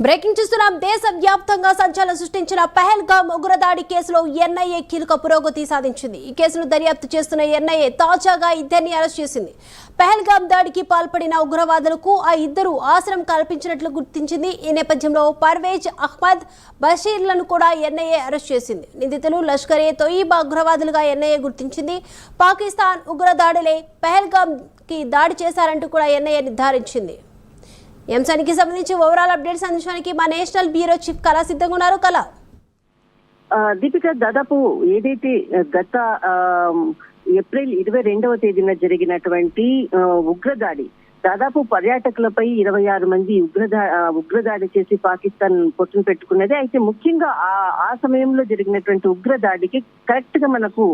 Breaking చూస్తున్నాం. దేశవ్యాప్తంగా సంచలనం సృష్టించిన పహల్గామ్ ఉగ్రదాడి కేసులో ఎన్ఐఏ కీలక పురోగతి సాధించింది. ఈ కేసును దర్యాప్తు చేస్తున్న ఎన్ఐఏ తాజాగా ఇద్దరిని అరెస్ట్ చేసింది. పహల్గామ్ దాడికి పాల్పడిన ఉగ్రవాదులకు ఆ ఇద్దరు ఆశ్రయం కల్పించినట్లు గుర్తించింది. ఈ నేపథ్యంలో పర్వేజ్ అహ్మద్ బషీర్లను కూడా ఎన్ఐఏ అరెస్ట్ చేసింది. నిందితులు లష్కర్ ఏ తోయిబా ఉగ్రవాదులుగా ఎన్ఐఏ గుర్తించింది. పాకిస్తాన్ ఉగ్రదాడులే పహల్గామ్ కి దాడి చేశారంటూ కూడా ఎన్ఐఏ నిర్ధారించింది. ఈ అంశానికి సంబంధించి ఓవరాల్ అప్డేట్స్ అందించడానికి మా నేషనల్ బ్యూరో చీఫ్ కళ సిద్ధంగా ఉన్నారు. కళ, దీపిక, దాదాపు ఏదైతే గత ఏప్రిల్ 22వ తేదీన జరిగినటువంటి ఉగ్రదాడి, దాదాపు పర్యాటకులపై 26 మంది ఉగ్రదాడి చేసి పాకిస్తాన్ పొట్టును పెట్టుకున్నది. అయితే ముఖ్యంగా ఆ సమయంలో జరిగినటువంటి ఉగ్రదాడికి కరెక్ట్ గా మనకు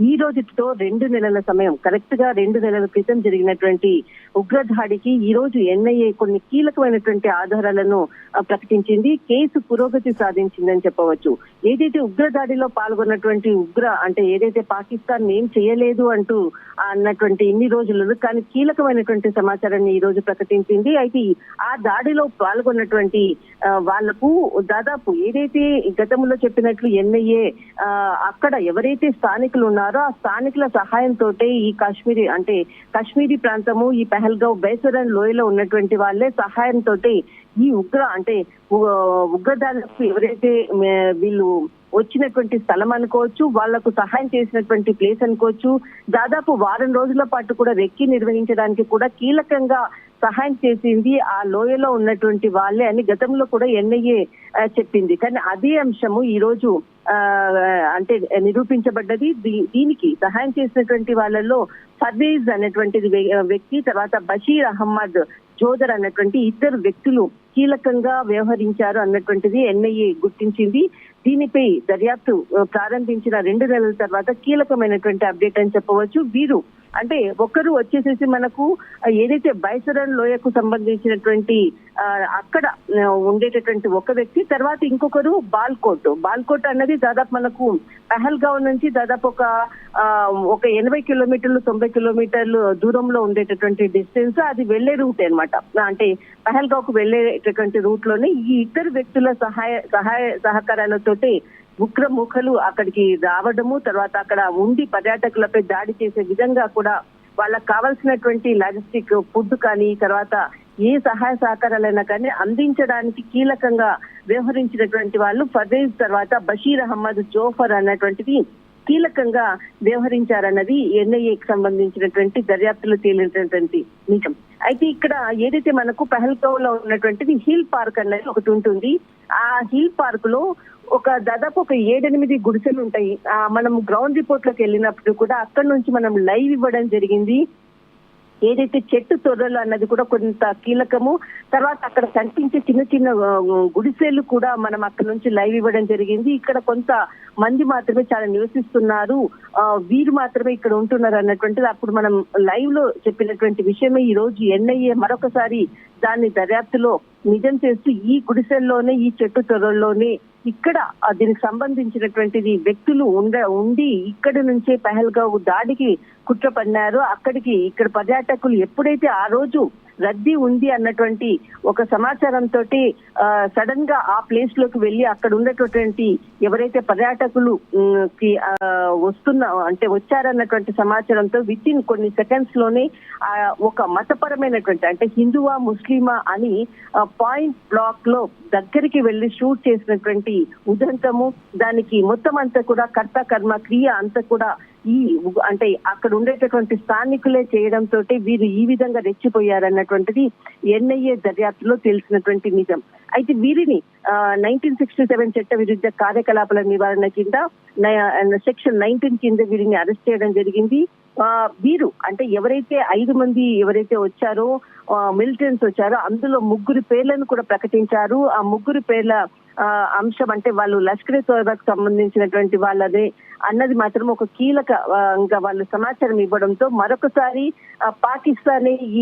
ఈ రోజుతో 2 నెలల సమయం, కరెక్ట్ గా 2 నెలల క్రితం జరిగినటువంటి ఉగ్రదాడికి ఈ రోజు ఎన్ఐఏ కొన్ని కీలకమైనటువంటి ఆధారాలను ప్రకటించింది. కేసు పురోగతి సాధించిందని చెప్పవచ్చు. ఏదైతే ఉగ్రదాడిలో పాల్గొన్నటువంటి ఏదైతే పాకిస్తాన్ ఏం చేయలేదు అంటూ అన్నటువంటి ఇన్ని రోజులలో కానీ కీలకమైనటువంటి సమాచారాన్ని ఈ రోజు ప్రకటించింది. అయితే ఆ దాడిలో పాల్గొన్నటువంటి వాళ్లకు దాదాపు ఏదైతే గతంలో చెప్పినట్లు ఎన్ఐఏ అక్కడ ఎవరైతే స్థానికులు ఉన్నారో ఆ స్థానికుల సహాయంతో ఈ కాశ్మీరీ ప్రాంతము, ఈ పహల్గావ్ బైసరన్ లోయలో ఉన్నటువంటి వాళ్ళే సహాయంతో ఈ ఉగ్రదాడులకు ఎవరైతే వీళ్ళు వచ్చినటువంటి స్థలం అనుకోవచ్చు, వాళ్లకు సహాయం చేసినటువంటి ప్లేస్ అనుకోవచ్చు, దాదాపు వారం రోజుల పాటు కూడా రెక్కి నిర్వహించడానికి కూడా కీలకంగా సహాయం చేసింది ఆ లోయలో ఉన్నటువంటి వాళ్ళే అని గతంలో కూడా ఎన్ఐఏ చెప్పింది. కానీ అదే అంశము ఈ రోజు నిరూపించబడ్డది. దీనికి సహాయం చేసినటువంటి వాళ్ళలో పర్వేజ్ అనేటువంటిది వ్యక్తి, తర్వాత బషీర్ అహ్మద్ జోదర్ అన్నటువంటి ఇద్దరు వ్యక్తులు కీలకంగా వ్యవహరించారు అన్నటువంటిది ఎన్ఐఏ గుర్తించింది. దీనిపై దర్యాప్తు ప్రారంభించిన 2 నెలల తర్వాత కీలకమైనటువంటి అప్డేట్ అని చెప్పవచ్చు. వీరు ఒకరు వచ్చేసేసి మనకు ఏదైతే బైసరన్ లోయకు సంబంధించినటువంటి అక్కడ ఉండేటటువంటి ఒక వ్యక్తి, తర్వాత ఇంకొకరు బాల్కోట్ అన్నది దాదాపు మనకు పహల్గావ్ నుంచి దాదాపు ఒక 80 కిలోమీటర్లు 90 కిలోమీటర్లు దూరంలో ఉండేటటువంటి డిస్టెన్స్. అది వెళ్లే రూట్ అనమాట. పహల్గావ్ కు వెళ్లేటటువంటి రూట్ లోనే ఈ ఇద్దరు వ్యక్తుల సహకారాలతోటి ఉగ్రముఖలు అక్కడికి రావడము, తర్వాత అక్కడ ఉండి పర్యాటకులపై దాడి చేసే విధంగా కూడా వాళ్ళకు కావాల్సినటువంటి లాజిస్టిక్ ఫుడ్ కానీ, తర్వాత ఏ సహాయ సహకారాలైనా కానీ అందించడానికి కీలకంగా వ్యవహరించినటువంటి వాళ్ళు పర్వేజ్, తర్వాత బషీర్ అహ్మద్ జోఫర్ అన్నటువంటిది కీలకంగా వ్యవహరించారన్నది ఎన్ఐఏకి సంబంధించినటువంటి దర్యాప్తులు తేలినటువంటి నిజం. అయితే ఇక్కడ ఏదైతే మనకు పహల్గావ్ లో ఉన్నటువంటిది హిల్ పార్క్ అనేది ఒకటి ఉంటుంది. ఆ హిల్ పార్క్ లో దాదాపు 7-8 గుడిసెలు ఉంటాయి. మనం గ్రౌండ్ రిపోర్ట్ లోకి వెళ్ళినప్పుడు కూడా అక్కడ నుంచి మనం లైవ్ ఇవ్వడం జరిగింది. ఏదైతే చెట్టు తొర్రలు అన్నది కూడా కొంత కీలకము. తర్వాత అక్కడ కనిపించే చిన్న చిన్న గుడిసెలు కూడా మనం అక్కడ నుంచి లైవ్ ఇవ్వడం జరిగింది. ఇక్కడ కొంత మంది మాత్రమే చాలా నివసిస్తున్నారు, వీరు మాత్రమే ఇక్కడ ఉంటున్నారు అన్నటువంటిది అప్పుడు మనం లైవ్ లో చెప్పినటువంటి విషయమే ఈ రోజు ఎన్ఐఏ మరొకసారి దాన్ని దర్యాప్తులో నిజం చేస్తూ ఈ గుడిసెల్లోనే, ఈ చెట్టు తొర్రల్లోనే ఇక్కడ దీనికి సంబంధించినటువంటిది వ్యక్తులు ఉండి ఇక్కడి నుంచే పహల్గావ్ దాడికి కుట్ర పన్నారు. ఇక్కడ పర్యాటకులు ఎప్పుడైతే ఆ రోజు రద్దీ ఉంది అన్నటువంటి ఒక సమాచారంతో సడన్ గా ఆ ప్లేస్ లోకి వెళ్లి అక్కడ ఉన్నటువంటి ఎవరైతే పర్యాటకులు వచ్చారన్నటువంటి సమాచారంతో విత్ ఇన్ కొన్ని సెకండ్స్ లోనే ఒక మతపరమైనటువంటి హిందువా ముస్లిమా అని పాయింట్ బ్లాక్ లో దగ్గరికి వెళ్లి షూట్ చేసినటువంటి ఉదంతము, దానికి మొత్తం అంతా కూడా కర్త కర్మ క్రియ అంతా కూడా అక్కడ ఉండేటటువంటి స్థానికులే చేయడంతో వీరు ఈ విధంగా రెచ్చిపోయారన్నటువంటిది ఎన్ఐఏ దర్యాప్తులో తెలిసినటువంటి నిజం. అయితే వీరిని 1967 చట్ట విరుద్ధ కార్యకలాపాల నివారణ కింద సెక్షన్ 19 కింద వీరిని అరెస్ట్ చేయడం జరిగింది. వీరు ఎవరైతే 5 మంది ఎవరైతే వచ్చారో మిలిటెంట్స్ వచ్చారో అందులో 3 పేర్లను కూడా ప్రకటించారు. ఆ 3 పేర్ల అంశం వాళ్ళు లష్కర్ ఏ తోయిబాకు సంబంధించినటువంటి వాళ్ళదే అన్నది మాత్రం ఒక కీలకంగా వాళ్ళు సమాచారం ఇవ్వడంతో మరొకసారి పాకిస్తాన్ ఈ